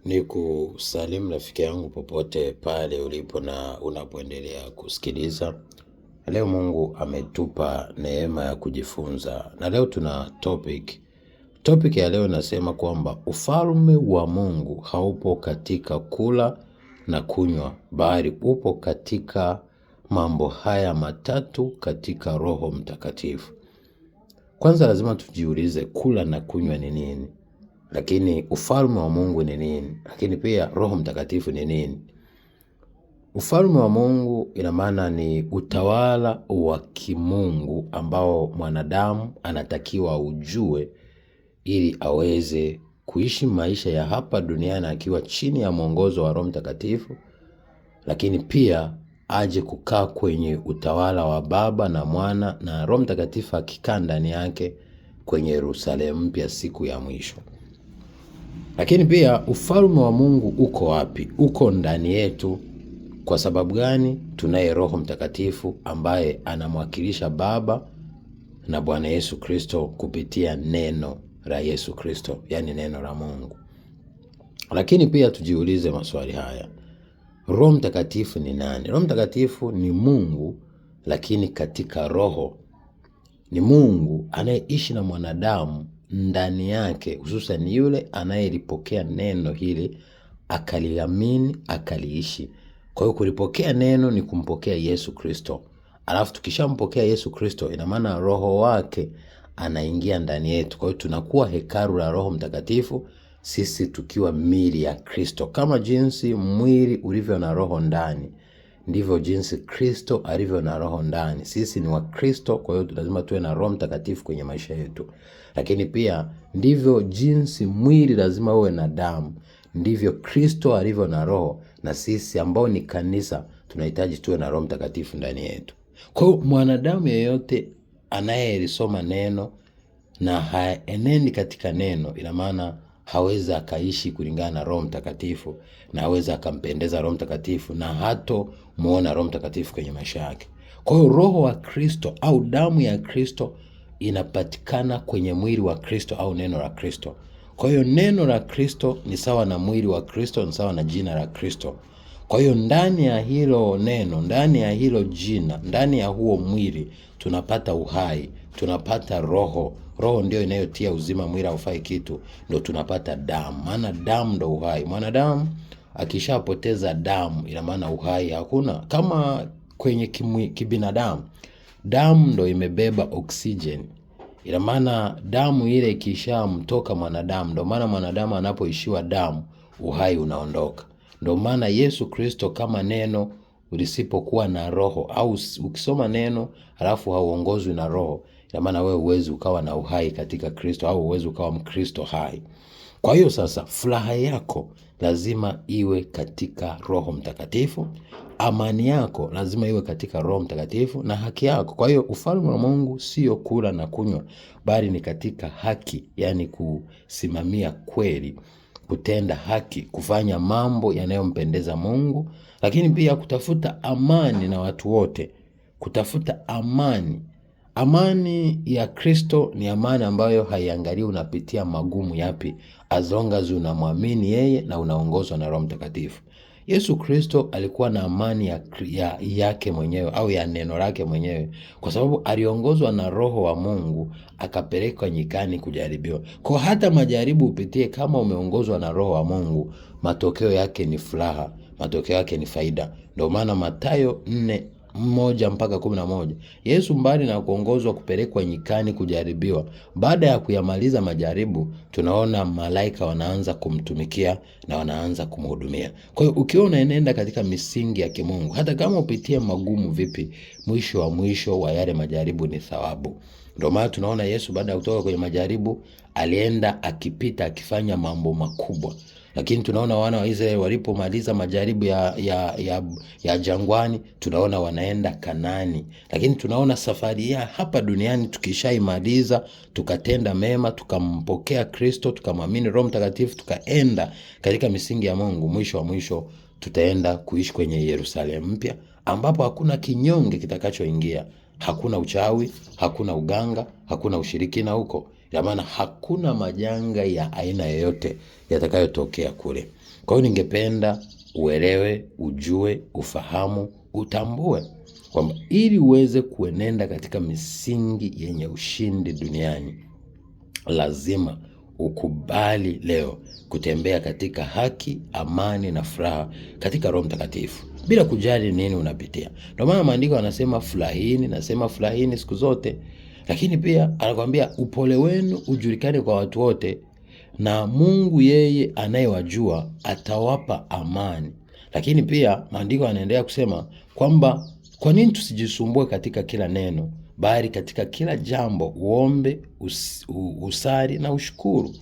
Ni kusalimu rafiki yangu popote pale ulipo na unapoendelea kusikiliza. Leo Mungu ametupa neema ya kujifunza, na leo tuna topic ya leo nasema kwamba ufalme wa Mungu haupo katika kula na kunywa, bali upo katika mambo haya matatu katika Roho Mtakatifu. Kwanza lazima tujiulize kula na kunywa ni nini? Lakini ufalme wa Mungu ni nini? Lakini pia Roho Mtakatifu ni nini? Ufalme wa Mungu ina maana ni utawala wa kimungu ambao mwanadamu anatakiwa ujue ili aweze kuishi maisha ya hapa duniani akiwa chini ya mwongozo wa Roho Mtakatifu, lakini pia aje kukaa kwenye utawala wa Baba na Mwana na Roho Mtakatifu akikaa ndani yake kwenye Yerusalemu mpya siku ya mwisho. Lakini pia ufalme wa Mungu uko wapi? Uko ndani yetu. Kwa sababu gani? Tunaye Roho Mtakatifu ambaye anamwakilisha Baba na Bwana Yesu Kristo kupitia neno la Yesu Kristo, yani neno la Mungu. Lakini pia tujiulize maswali haya. Roho Mtakatifu ni nani? Roho Mtakatifu ni Mungu, lakini katika roho. Ni Mungu anayeishi na mwanadamu ndani yake, hususan yule anayelipokea neno hili akaliamini akaliishi. Kwa hiyo kulipokea neno ni kumpokea Yesu Kristo. Alafu tukishampokea Yesu Kristo, ina maana roho wake anaingia ndani yetu. Kwa hiyo tunakuwa hekalu la Roho Mtakatifu, sisi tukiwa miili ya Kristo. Kama jinsi mwili ulivyo na roho ndani, ndivyo jinsi Kristo alivyo na roho ndani. Sisi ni wa Kristo, kwa hiyo lazima tuwe na Roho Mtakatifu kwenye maisha yetu. Lakini pia ndivyo jinsi mwili lazima uwe na damu, ndivyo Kristo alivyo na roho, na sisi ambao ni kanisa tunahitaji tuwe na Roho Mtakatifu ndani yetu. Kwa hiyo mwanadamu yeyote anayelisoma neno na haenendi katika neno, ina maana hawezi akaishi kulingana na Roho Mtakatifu, na hawezi akampendeza Roho Mtakatifu, na hato muona Roho Mtakatifu kwenye maisha yake. Kwa hiyo roho wa Kristo au damu ya Kristo inapatikana kwenye mwili wa Kristo au neno la Kristo. Kwa hiyo neno la Kristo ni sawa na mwili wa Kristo, ni sawa na jina la Kristo. Kwa hiyo ndani ya hilo neno, ndani ya hilo jina, ndani ya huo mwili tunapata uhai, tunapata roho. Roho ndio inayotia uzima, mwili haufai kitu. Ndio tunapata damu, maana damu ndio uhai. Mwanadamu akishapoteza damu, ina maana uhai hakuna. Kama kwenye kibinadamu, damu ndio imebeba oksijeni. Ina maana damu ile ikishamtoka mwanadamu, ndio maana mwanadamu anapoishiwa damu, uhai unaondoka. Ndio maana Yesu Kristo kama neno ulisipokuwa na roho, au ukisoma neno halafu hauongozwi na roho, ina maana wewe huwezi ukawa na uhai katika Kristo, au huwezi ukawa Mkristo hai. Kwa hiyo sasa furaha yako lazima iwe katika Roho Mtakatifu, amani yako lazima iwe katika Roho Mtakatifu, na haki yako. Kwa hiyo ufalme wa Mungu sio kula na kunywa, bali ni katika haki, yani kusimamia kweli, kutenda haki, kufanya mambo yanayompendeza Mungu, lakini pia kutafuta amani na watu wote, kutafuta amani. Amani ya Kristo ni amani ambayo haiangalii unapitia magumu yapi, as long as unamwamini yeye na unaongozwa na Roho Mtakatifu. Yesu Kristo alikuwa na amani yake mwenyewe au ya neno lake mwenyewe, kwa sababu aliongozwa na Roho wa Mungu akapelekwa nyikani kujaribiwa. Kwa hata majaribu upitie, kama umeongozwa na Roho wa Mungu, matokeo yake ni furaha, matokeo yake ni faida. Ndio maana Mathayo 4:1-11, Yesu mbali na kuongozwa kupelekwa nyikani kujaribiwa, baada ya kuyamaliza majaribu, tunaona malaika wanaanza kumtumikia na wanaanza kumhudumia. Kwa hiyo ukiwa unaenenda katika misingi ya kimungu, hata kama upitie magumu vipi, mwisho wa yale majaribu ni thawabu. Ndio maana tunaona Yesu baada ya kutoka kwenye majaribu alienda akipita akifanya mambo makubwa. Lakini tunaona wana wa Israeli walipomaliza majaribu ya jangwani, tunaona wanaenda Kanaani. Lakini tunaona safari ya hapa duniani tukishaimaliza, tukatenda mema, tukampokea Kristo, tukamwamini Roho Mtakatifu, tukaenda katika misingi ya Mungu, mwisho wa mwisho tutaenda kuishi kwenye Yerusalemu mpya, ambapo hakuna kinyonge kitakachoingia. Hakuna uchawi, hakuna uganga, hakuna ushirikina huko. ya maana hakuna majanga ya aina yoyote yatakayotokea kule. Kwa hiyo ningependa uelewe, ujue, ufahamu, utambue kwamba ili uweze kuenenda katika misingi yenye ushindi duniani, lazima ukubali leo kutembea katika haki, amani na furaha katika Roho Mtakatifu, bila kujali nini unapitia. Ndio maana maandiko yanasema furahini, nasema furahini siku zote. Lakini pia anakuambia upole wenu ujulikane kwa watu wote, na Mungu yeye anayewajua atawapa amani. Lakini pia maandiko yanaendelea kusema kwamba kwa nini tusijisumbue katika kila neno, bali katika kila jambo uombe, usali na ushukuru.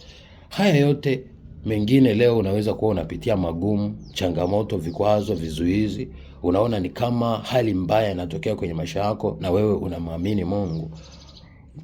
Haya yote mengine leo unaweza kuwa unapitia magumu, changamoto, vikwazo, vizuizi. Unaona ni kama hali mbaya inatokea kwenye maisha yako na wewe unamwamini Mungu.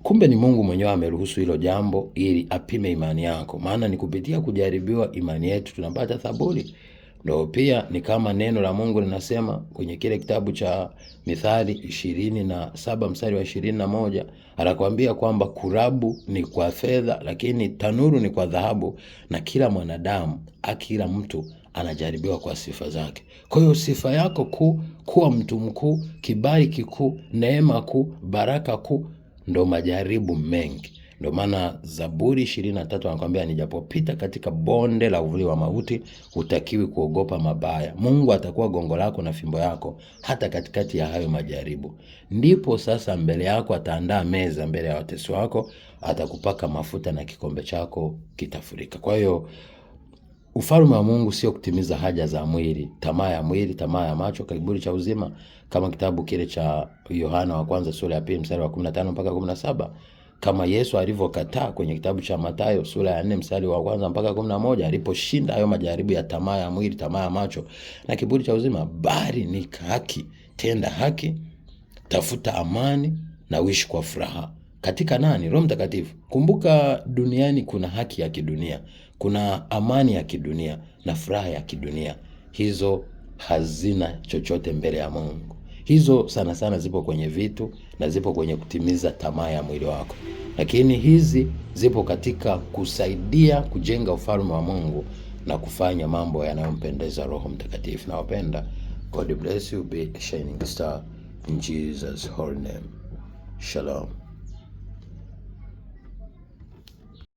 Kumbe ni Mungu mwenyewe ameruhusu hilo jambo ili apime imani yako. Maana ni kupitia kujaribiwa imani yetu tunapata thaburi. Ndio pia ni kama neno la Mungu linasema kwenye kile kitabu cha Mithali 27 mstari wa 21, anakuambia kwamba kurabu ni kwa fedha, lakini tanuru ni kwa dhahabu, na kila mwanadamu, kila mtu anajaribiwa kwa sifa zake. Kwa hiyo sifa yako kuu, kuwa mtu mkuu, kibali kikuu, neema kuu, baraka kuu, ndo majaribu mengi. Ndio maana Zaburi 23 anakuambia nijapopita katika bonde la uvuli wa mauti, hutakiwi kuogopa mabaya. Mungu atakuwa gongo lako na fimbo yako hata katikati ya hayo majaribu. Ndipo sasa mbele yako ataandaa meza mbele ya watesi wako, atakupaka mafuta na kikombe chako kitafurika. Kwa hiyo ufalme wa Mungu sio kutimiza haja za mwili, tamaa ya mwili, tamaa ya macho, kiburi cha uzima, kama kitabu kile cha Yohana wa kwanza sura ya 2 mstari wa 15 mpaka 17. Kama Yesu alivyokataa kwenye kitabu cha Mathayo sura ya 4 mstari wa 1 mpaka 11, aliposhinda hayo majaribu ya tamaa ya mwili, tamaa ya macho na kiburi cha uzima, bali ni haki, tenda haki, tafuta amani na uishi kwa furaha. Katika nani? Roho Mtakatifu. Kumbuka duniani kuna haki ya kidunia, kuna amani ya kidunia na furaha ya kidunia. Hizo hazina chochote mbele ya Mungu. Hizo sana sana zipo kwenye vitu na zipo kwenye kutimiza tamaa ya mwili wako. Lakini hizi zipo katika kusaidia kujenga ufalme wa Mungu na kufanya mambo yanayompendeza Roho Mtakatifu. Nawapenda. God bless you. Be a shining star in Jesus' holy name. Shalom.